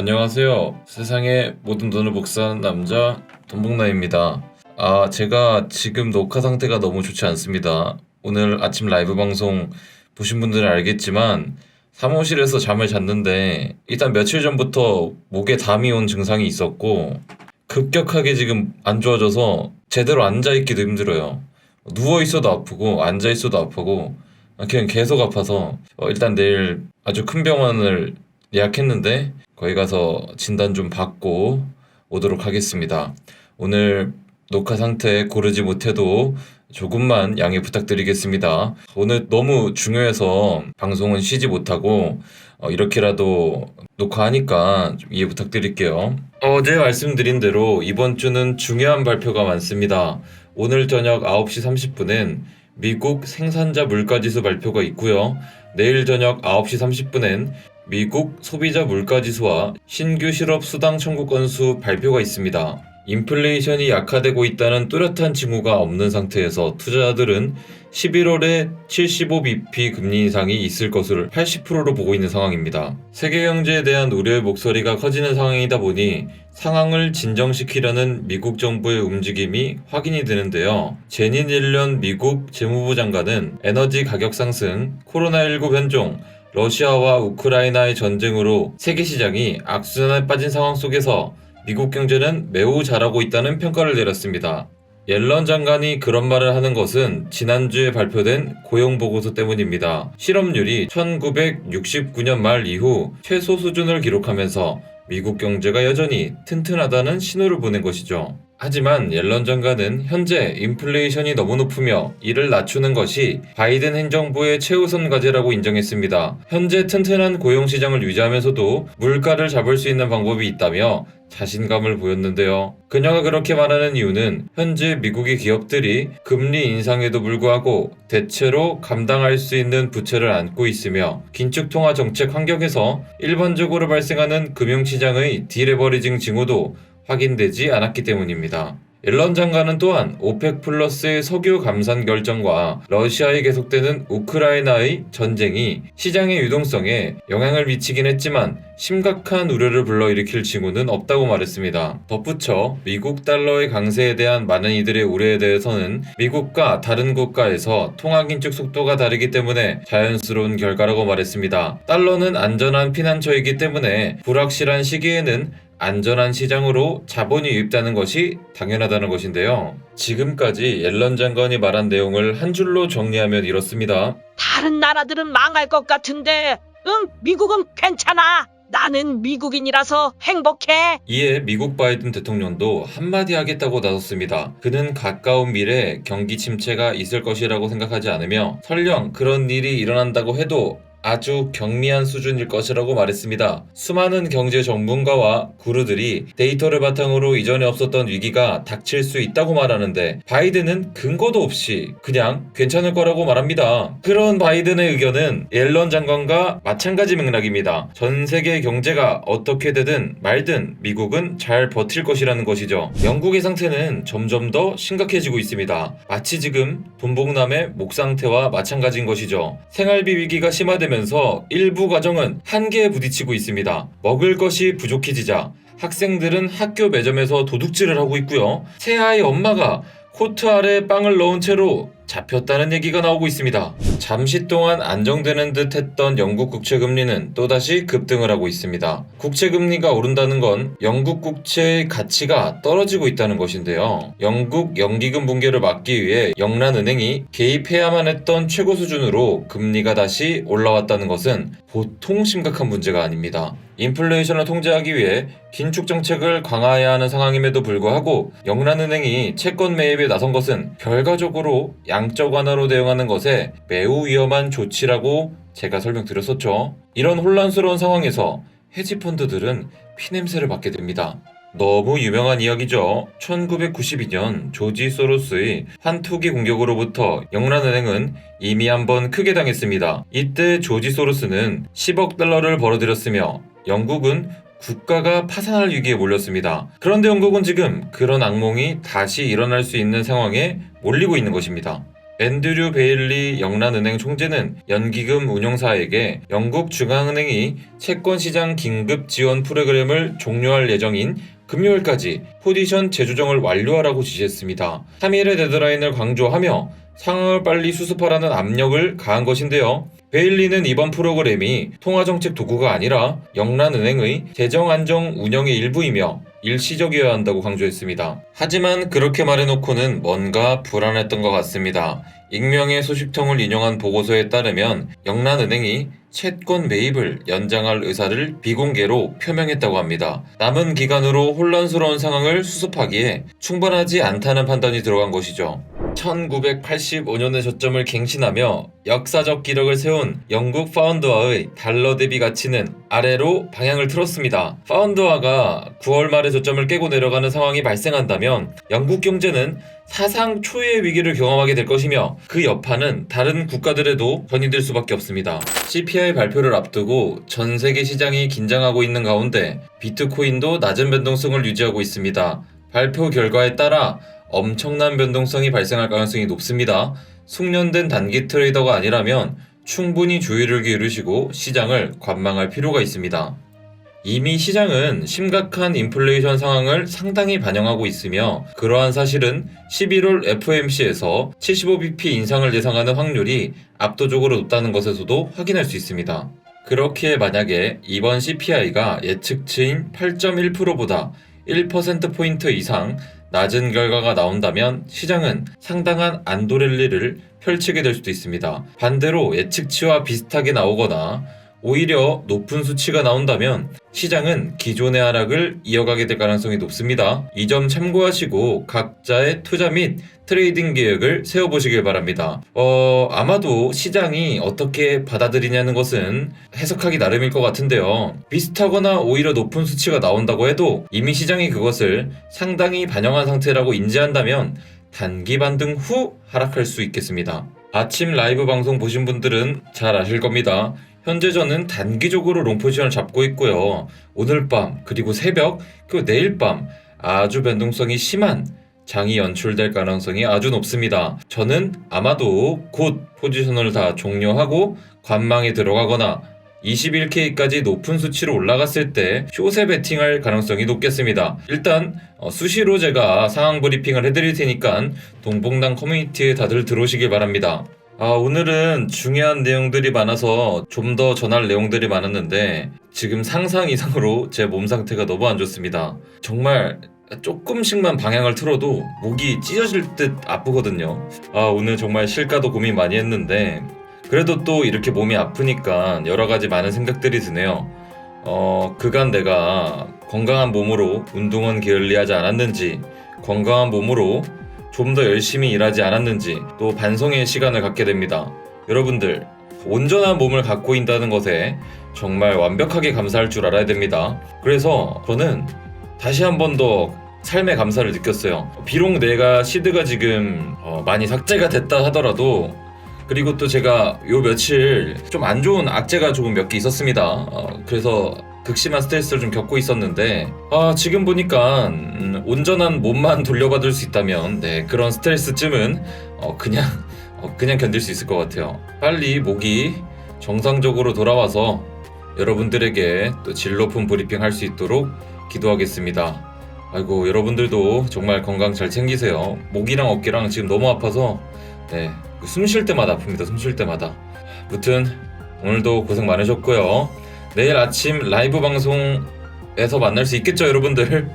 안녕하세요. 세상의 모든 돈을 복사하는 남자 돈복나입니다. 제가 지금 녹화 상태가 너무 좋지 않습니다. 오늘 아침 라이브 방송 보신 분들은 알겠지만 사무실에서 잠을 잤는데 일단 며칠 전부터 목에 담이 온 증상이 있었고 급격하게 지금 안 좋아져서 제대로 앉아 있기도 힘들어요. 누워 있어도 아프고 앉아 있어도 아프고 그냥 계속 아파서 일단 내일 아주 큰 병원을 예약했는데 거기 가서 진단 좀 받고 오도록 하겠습니다. 오늘 녹화 상태 고르지 못해도 조금만 양해 부탁드리겠습니다. 오늘 너무 중요해서 방송은 쉬지 못하고 이렇게라도 녹화하니까 좀 이해 부탁드릴게요. 어제 말씀드린 대로 이번 주는 중요한 발표가 많습니다. 오늘 저녁 9시 30분엔 미국 생산자 물가지수 발표가 있고요. 내일 저녁 9시 30분엔 미국 소비자 물가지수와 신규 실업 수당 청구 건수 발표가 있습니다. 인플레이션이 약화되고 있다는 뚜렷한 징후가 없는 상태에서 투자자들은 11월에 75bp 금리 인상이 있을 것을 80%로 보고 있는 상황입니다. 세계 경제에 대한 우려의 목소리가 커지는 상황이다 보니 상황을 진정시키려는 미국 정부의 움직임이 확인이 되는데요. 제닛 옐런 미국 재무부 장관은 에너지 가격 상승, 코로나19 변종, 러시아와 우크라이나의 전쟁으로 세계 시장이 악순환에 빠진 상황 속에서 미국 경제는 매우 잘하고 있다는 평가를 내렸습니다. 옐런 장관이 그런 말을 하는 것은 지난주에 발표된 고용보고서 때문입니다. 실업률이 1969년 말 이후 최소 수준을 기록하면서 미국 경제가 여전히 튼튼하다는 신호를 보낸 것이죠. 하지만 옐런 장관은 현재 인플레이션이 너무 높으며 이를 낮추는 것이 바이든 행정부의 최우선 과제라고 인정했습니다. 현재 튼튼한 고용시장을 유지하면서도 물가를 잡을 수 있는 방법이 있다며 자신감을 보였는데요. 그녀가 그렇게 말하는 이유는 현재 미국의 기업들이 금리 인상에도 불구하고 대체로 감당할 수 있는 부채를 안고 있으며 긴축통화 정책 환경에서 일반적으로 발생하는 금융시장의 디레버리징 징후도 확인되지 않았기 때문입니다. 옐런 장관은 또한 오펙 플러스의 석유 감산 결정과 러시아에 계속되는 우크라이나의 전쟁이 시장의 유동성에 영향을 미치긴 했지만 심각한 우려를 불러일으킬 징후는 없다고 말했습니다. 덧붙여 미국 달러의 강세에 대한 많은 이들의 우려에 대해서는 미국과 다른 국가에서 통화 긴축 속도가 다르기 때문에 자연스러운 결과라고 말했습니다. 달러는 안전한 피난처이기 때문에 불확실한 시기에는 안전한 시장으로 자본이 유입되는 것이 당연하다는 것인데요. 지금까지 옐런 장관이 말한 내용을 한 줄로 정리하면 이렇습니다. 다른 나라들은 망할 것 같은데, 미국은 괜찮아. 나는 미국인이라서 행복해. 이에 미국 바이든 대통령도 한마디 하겠다고 나섰습니다. 그는 가까운 미래에 경기 침체가 있을 것이라고 생각하지 않으며 설령 그런 일이 일어난다고 해도 아주 경미한 수준일 것이라고 말했습니다. 수많은 경제 전문가와 구루들이 데이터를 바탕으로 이전에 없었던 위기가 닥칠 수 있다고 말하는데 바이든은 근거도 없이 그냥 괜찮을 거라고 말합니다. 그런 바이든의 의견은 옐런 장관과 마찬가지 맥락입니다. 전 세계 경제가 어떻게 되든 말든 미국은 잘 버틸 것이라는 것이죠. 영국의 상태는 점점 더 심각해지고 있습니다. 마치 지금 돈복남의 목 상태와 마찬가지인 것이죠. 생활비 위기가 심화되면서 일부 가정은 한계에 부딪히고 있습니다. 먹을 것이 부족해지자 학생들은 학교 매점에서 도둑질을 하고 있고요. 새아이 엄마가 코트 아래 빵을 넣은 채로 잡혔다는 얘기가 나오고 있습니다. 잠시 동안 안정되는 듯 했던 영국 국채금리는 또다시 급등을 하고 있습니다. 국채금리가 오른다는 건 영국 국채의 가치가 떨어지고 있다는 것인데요. 영국 연기금 붕괴를 막기 위해 영란은행이 개입해야만 했던 최고 수준으로 금리가 다시 올라왔다는 것은 보통 심각한 문제가 아닙니다. 인플레이션을 통제하기 위해 긴축 정책을 강화해야 하는 상황임에도 불구하고 영란은행이 채권 매입에 나선 것은 결과적으로 양적 완화로 대응하는 것에 매우 위험한 조치라고 제가 설명드렸었죠. 이런 혼란스러운 상황에서 헤지펀드들은 피냄새를 맡게 됩니다. 너무 유명한 이야기죠. 1992년 조지 소로스의 환투기 공격으로부터 영란은행은 이미 한번 크게 당했습니다. 이때 조지 소로스는 10억 달러를 벌어들였으며 영국은 국가가 파산할 위기에 몰렸습니다. 그런데 영국은 지금 그런 악몽이 다시 일어날 수 있는 상황에 몰리고 있는 것입니다. 앤드류 베일리 영란은행 총재는 연기금 운용사에게 영국 중앙은행이 채권시장 긴급 지원 프로그램을 종료할 예정인 금요일까지 포지션 재조정을 완료하라고 지시했습니다. 3일의 데드라인을 강조하며 상황을 빨리 수습하라는 압력을 가한 것인데요. 베일리는 이번 프로그램이 통화정책 도구가 아니라 영란은행의 재정안정 운영의 일부이며 일시적이어야 한다고 강조했습니다. 하지만 그렇게 말해놓고는 뭔가 불안했던 것 같습니다. 익명의 소식통을 인용한 보고서에 따르면 영란은행이 채권 매입을 연장할 의사를 비공개로 표명했다고 합니다. 남은 기간으로 혼란스러운 상황을 수습하기에 충분하지 않다는 판단이 들어간 것이죠. 1985년의 저점을 갱신하며 역사적 기록을 세운 영국 파운드화의 달러 대비 가치는 아래로 방향을 틀었습니다. 파운드화가 9월 말에 저점을 깨고 내려가는 상황이 발생한다면 영국 경제는 사상 초유의 위기를 경험하게 될 것이며 그 여파는 다른 국가들에도 전이될 수밖에 없습니다. CPI 발표를 앞두고 전 세계 시장이 긴장하고 있는 가운데 비트코인도 낮은 변동성을 유지하고 있습니다. 발표 결과에 따라 엄청난 변동성이 발생할 가능성이 높습니다. 숙련된 단기 트레이더가 아니라면 충분히 주의를 기울이시고 시장을 관망할 필요가 있습니다. 이미 시장은 심각한 인플레이션 상황을 상당히 반영하고 있으며 그러한 사실은 11월 FOMC에서 75bp 인상을 예상하는 확률이 압도적으로 높다는 것에서도 확인할 수 있습니다. 그렇기에 만약에 이번 CPI가 예측치인 8.1%보다 1%포인트 이상 낮은 결과가 나온다면 시장은 상당한 안도랠리를 펼치게 될 수도 있습니다. 반대로 예측치와 비슷하게 나오거나 오히려 높은 수치가 나온다면 시장은 기존의 하락을 이어가게 될 가능성이 높습니다. 이 점 참고하시고 각자의 투자 및 트레이딩 계획을 세워보시길 바랍니다. 아마도 시장이 어떻게 받아들이냐는 것은 해석하기 나름일 것 같은데요. 비슷하거나 오히려 높은 수치가 나온다고 해도 이미 시장이 그것을 상당히 반영한 상태라고 인지한다면 단기 반등 후 하락할 수 있겠습니다. 아침 라이브 방송 보신 분들은 잘 아실 겁니다. 현재 저는 단기적으로 롱포지션을 잡고 있고요. 오늘 밤 그리고 새벽 그리고 내일 밤 아주 변동성이 심한 장이 연출될 가능성이 아주 높습니다. 저는 아마도 곧 포지션을 다 종료하고 관망에 들어가거나 21K까지 높은 수치로 올라갔을 때 숏에 베팅할 가능성이 높겠습니다. 일단 수시로 제가 상황 브리핑을 해드릴 테니까 동봉당 커뮤니티에 다들 들어오시길 바랍니다. 오늘은 중요한 내용들이 많아서 좀 더 전할 내용들이 많았는데 지금 상상 이상으로 제 몸 상태가 너무 안 좋습니다. 정말 조금씩만 방향을 틀어도 목이 찢어질 듯 아프거든요. 오늘 정말 실가도 고민 많이 했는데 그래도 또 이렇게 몸이 아프니까 여러 가지 많은 생각들이 드네요. 그간 내가 건강한 몸으로 운동은 게을리하지 않았는지, 건강한 몸으로 좀 더 열심히 일하지 않았는지 또 반성의 시간을 갖게 됩니다. 여러분들, 온전한 몸을 갖고 있다는 것에 정말 완벽하게 감사할 줄 알아야 됩니다. 그래서 저는 다시 한 번 더 삶의 감사를 느꼈어요. 비록 내가 시드가 지금 많이 삭제가 됐다 하더라도 그리고 또 제가 요 며칠 좀 안 좋은 악재가 조금 몇 개 있었습니다. 그래서 극심한 스트레스를 좀 겪고 있었는데 지금 보니까 온전한 몸만 돌려받을 수 있다면 그런 스트레스쯤은 그냥 견딜 수 있을 것 같아요. 빨리 목이 정상적으로 돌아와서 여러분들에게 또 질 높은 브리핑 할 수 있도록 기도하겠습니다. 아이고, 여러분들도 정말 건강 잘 챙기세요. 목이랑 어깨랑 지금 너무 아파서 숨 쉴 때마다 아픕니다. 숨 쉴 때마다. 무튼 오늘도 고생 많으셨고요. 내일 아침 라이브 방송에서 만날 수 있겠죠, 여러분들?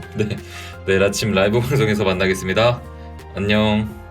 내일 아침 라이브 방송에서 만나겠습니다. 안녕.